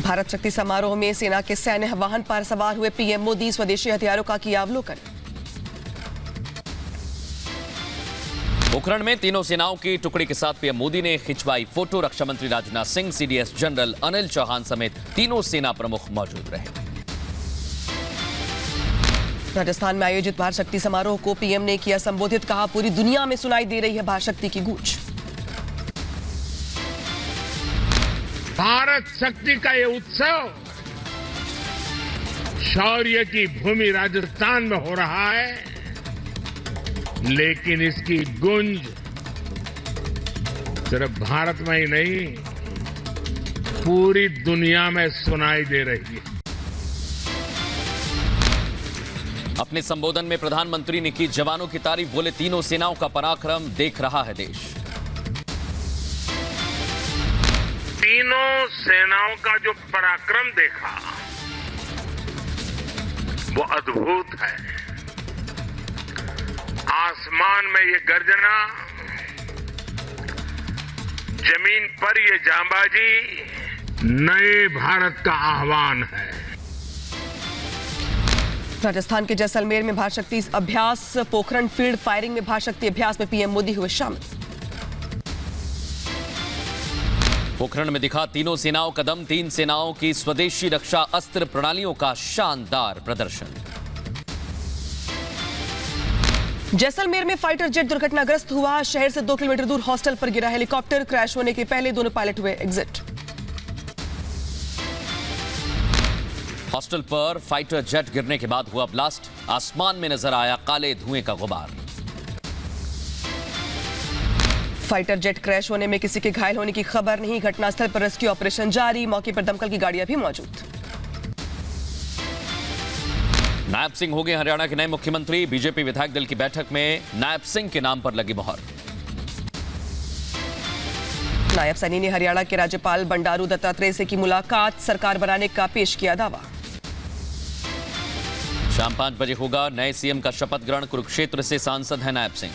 भारत शक्ति समारोह में सेना के सैन्य वाहन पर सवार हुए पीएम मोदी, स्वदेशी हथियारों का किया अवलोकन। पोखरण में तीनों सेनाओं की टुकड़ी के साथ पीएम मोदी ने खिंचवाई फोटो। रक्षा मंत्री राजनाथ सिंह, सीडीएस जनरल अनिल चौहान समेत तीनों सेना प्रमुख मौजूद रहे। राजस्थान में आयोजित भारत शक्ति समारोह को पीएम ने किया संबोधित, कहा पूरी दुनिया में सुनाई दे रही है भारत शक्ति की गूंज। भारत शक्ति का ये उत्सव शौर्य की भूमि राजस्थान में हो रहा है, लेकिन इसकी गूंज सिर्फ भारत में ही नहीं, पूरी दुनिया में सुनाई दे रही है। अपने संबोधन में प्रधानमंत्री ने की जवानों की तारीफ, बोले तीनों सेनाओं का पराक्रम देख रहा है देश। तीनों सेनाओं का जो पराक्रम देखा वो अद्भुत है। आसमान में ये गर्जना, जमीन पर ये जांबाजी नए भारत का आह्वान है। राजस्थान के जैसलमेर में भारत शक्ति अभ्यास, पोखरण फील्ड फायरिंग में भारत शक्ति अभ्यास में पीएम मोदी हुए शामिल। पोखरण में दिखा तीनों सेनाओं का दम, तीन सेनाओं की स्वदेशी रक्षा अस्त्र प्रणालियों का शानदार प्रदर्शन। जैसलमेर में फाइटर जेट दुर्घटनाग्रस्त हुआ, शहर से 2 किलोमीटर दूर हॉस्टल पर गिरा हेलीकॉप्टर, क्रैश होने के पहले दोनों पायलट हुए एग्जिट। हॉस्टल पर फाइटर जेट गिरने के बाद हुआ ब्लास्ट, आसमान में नजर आया काले धुएं का गुबार। फाइटर जेट क्रैश होने में किसी के घायल होने की खबर नहीं, घटनास्थल पर रेस्क्यू ऑपरेशन जारी, मौके पर दमकल की गाड़ियां भी मौजूद। नायब सिंह हो गए हरियाणा के नए मुख्यमंत्री, बीजेपी विधायक दल की बैठक में नायब सिंह के नाम पर लगी मोहर। नायब सैनी ने हरियाणा के राज्यपाल बंडारू दत्तात्रेय से की मुलाकात, सरकार बनाने का पेश किया दावा। शाम 5 बजे होगा नए सीएम का शपथ ग्रहण, कुरुक्षेत्र से सांसद है नायब सिंह।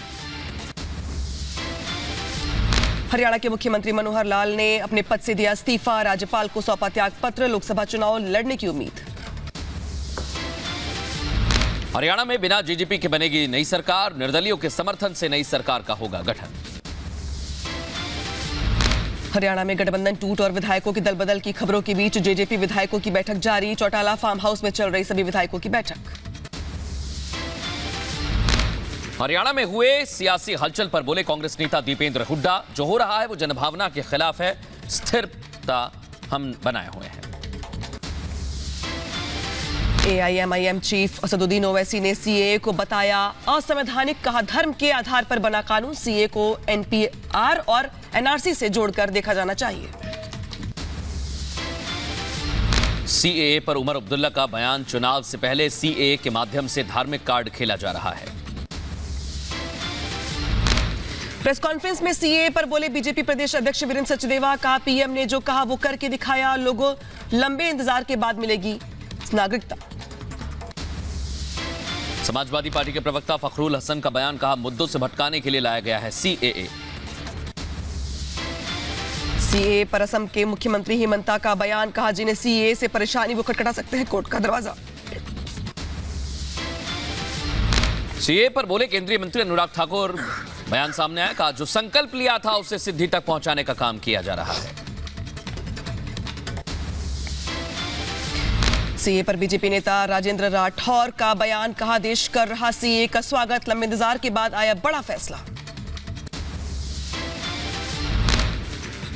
हरियाणा के मुख्यमंत्री मनोहर लाल ने अपने पद से दिया इस्तीफा, राज्यपाल को सौंपा त्याग पत्र, लोकसभा चुनाव लड़ने की उम्मीद। हरियाणा में बिना जीजीपी के बनेगी नई सरकार, निर्दलियों के समर्थन से नई सरकार का होगा गठन। हरियाणा में गठबंधन टूट और विधायकों की दल बदल की खबरों के बीच जेजेपी विधायकों की बैठक जारी, चौटाला फार्म हाउस में चल रही सभी विधायकों की बैठक। हरियाणा में हुए सियासी हलचल पर बोले कांग्रेस नेता दीपेंद्र हुड्डा, जो हो रहा है वो जनभावना के खिलाफ है, स्थिरता हम बनाए हुए हैं। एआईएमआईएम चीफ असदुद्दीन ओवैसी ने सीएए को बताया असंवैधानिक, कहा धर्म के आधार पर बना कानून, सीएए को एनपीआर और एनआरसी से जोड़कर देखा जाना चाहिए। सीएए पर उमर अब्दुल्ला का बयान, चुनाव से पहले सीएए के माध्यम से धार्मिक कार्ड खेला जा रहा है। प्रेस कॉन्फ्रेंस में सीएए पर बोले बीजेपी प्रदेश अध्यक्ष वीरेंद्र सचदेवा, कहा पीएम ने जो कहा वो करके दिखाया, लोगों लंबे इंतजार के बाद मिलेगी नागरिकता। समाजवादी पार्टी के प्रवक्ता फखरुल हसन का बयान, कहा मुद्दों से भटकाने के लिए लाया गया है सीएए। सीएए पर असम के मुख्यमंत्री हिमंता का बयान, कहा जिन्हें सीएए से परेशानी वो खटखटा सकते हैं कोर्ट का दरवाजा। सीएए पर बोले केंद्रीय मंत्री अनुराग ठाकुर, बयान सामने आया, कहा जो संकल्प लिया था उसे सिद्धि तक पहुंचाने का काम किया जा रहा है। सीए पर बीजेपी नेता राजेंद्र राठौर का बयान, कहा देश कर रहा सीए का स्वागत, लंबे इंतजार के बाद आया बड़ा फैसला।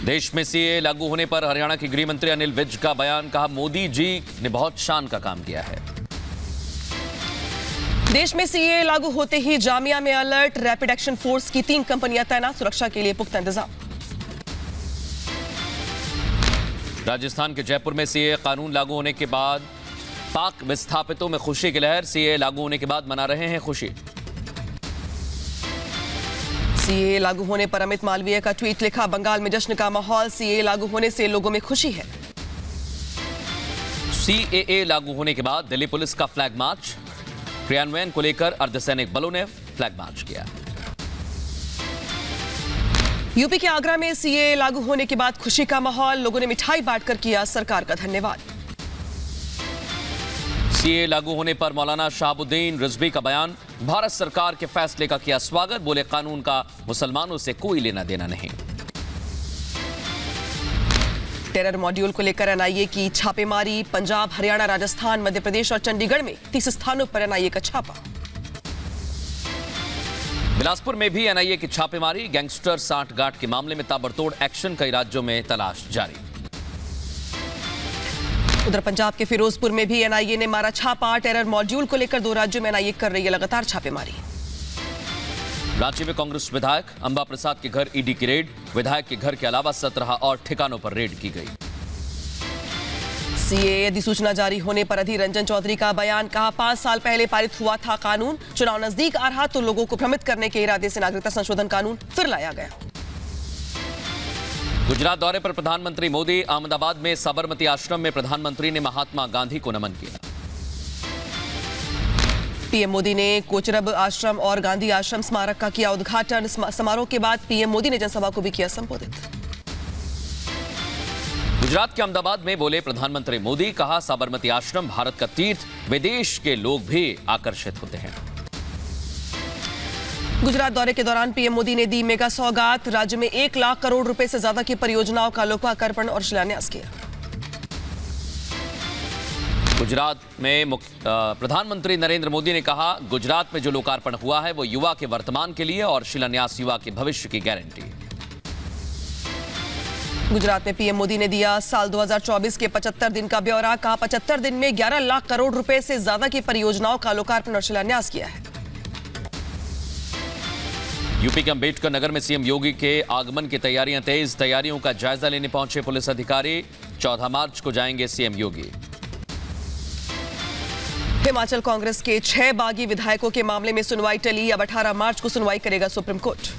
देश में सीए लागू होने पर हरियाणा के गृह मंत्री अनिल विज का बयान, कहा मोदी जी ने बहुत शान का काम किया है। देश में सीए लागू होते ही जामिया में अलर्ट, रैपिड एक्शन फोर्स की 3 कंपनियां तैनात, सुरक्षा के लिए पुख्ता इंतजाम। राजस्थान के जयपुर में सीए कानून लागू होने के बाद पाक विस्थापितों में खुशी की लहर, सीए लागू होने के बाद मना रहे हैं खुशी। सीए लागू होने पर अमित मालवीय का ट्वीट, लिखा बंगाल में जश्न का माहौल, सीए लागू होने से लोगों में खुशी है। सीएए लागू होने के बाद दिल्ली पुलिस का फ्लैग मार्च, क्रियान्वयन को लेकर अर्धसैनिक बलों ने फ्लैग मार्च किया। यूपी के आगरा में सीए लागू होने के बाद खुशी का माहौल, लोगों ने मिठाई बांटकर किया सरकार का धन्यवाद। सीए लागू होने पर मौलाना शहाबुद्दीन रिजवी का बयान, भारत सरकार के फैसले का किया स्वागत, बोले कानून का मुसलमानों से कोई लेना देना नहीं। टेरर मॉड्यूल को लेकर एनआईए की छापेमारी, पंजाब, हरियाणा, राजस्थान, मध्य प्रदेश और चंडीगढ़ में 30 स्थानों पर एनआईए का छापा। बिलासपुर में भी एनआईए की छापेमारी, गैंगस्टर सांठगांठ के मामले में ताबड़तोड़ एक्शन, कई राज्यों में तलाश जारी। उधर पंजाब के फिरोजपुर में भी एनआईए ने मारा छापा, टेरर मॉड्यूल को लेकर 2 राज्यों में एनआईए कर रही है लगातार छापेमारी। रांची में कांग्रेस विधायक अंबा प्रसाद के घर ईडी की रेड, विधायक के घर के अलावा 17 और ठिकानों पर रेड की गई। सीए अधिसूचना जारी होने पर अधीर रंजन चौधरी का बयान, कहा 5 साल पहले पारित हुआ था कानून, चुनाव नजदीक आ रहा तो लोगों को भ्रमित करने के इरादे से नागरिकता संशोधन कानून फिर लाया गया। गुजरात दौरे पर प्रधानमंत्री मोदी, अहमदाबाद में साबरमती आश्रम में प्रधानमंत्री ने महात्मा गांधी को नमन किया। पीएम मोदी ने कोचरब आश्रम और गांधी आश्रम स्मारक का किया उद्घाटन, समारोह के बाद पीएम मोदी ने जनसभा को भी किया संबोधित। गुजरात के अहमदाबाद में बोले प्रधानमंत्री मोदी, कहा साबरमती आश्रम भारत का तीर्थ, विदेश के लोग भी आकर्षित होते हैं। गुजरात दौरे के दौरान पीएम मोदी ने दी मेगा सौगात, राज्य में 1 लाख करोड़ रुपए से ज्यादा की परियोजनाओं का लोकार्पण और शिलान्यास किया। गुजरात में प्रधानमंत्री नरेंद्र मोदी ने कहा, गुजरात में जो लोकार्पण हुआ है वो युवा के वर्तमान के लिए और शिलान्यास युवा के भविष्य की गारंटी। गुजरात में पीएम मोदी ने दिया साल 2024 के 75 दिन का ब्यौरा, कहा 75 दिन में 11 लाख करोड़ रुपए से ज्यादा की परियोजनाओं का लोकार्पण और शिलान्यास किया है। यूपी के अंबेडकर नगर में सीएम योगी के आगमन की तैयारियां तेज, तैयारियों का जायजा लेने पहुंचे पुलिस अधिकारी, 14 मार्च को जाएंगे सीएम योगी। हिमाचल कांग्रेस के 6 बागी विधायकों के मामले में सुनवाई टली, अब 18 मार्च को सुनवाई करेगा सुप्रीम कोर्ट।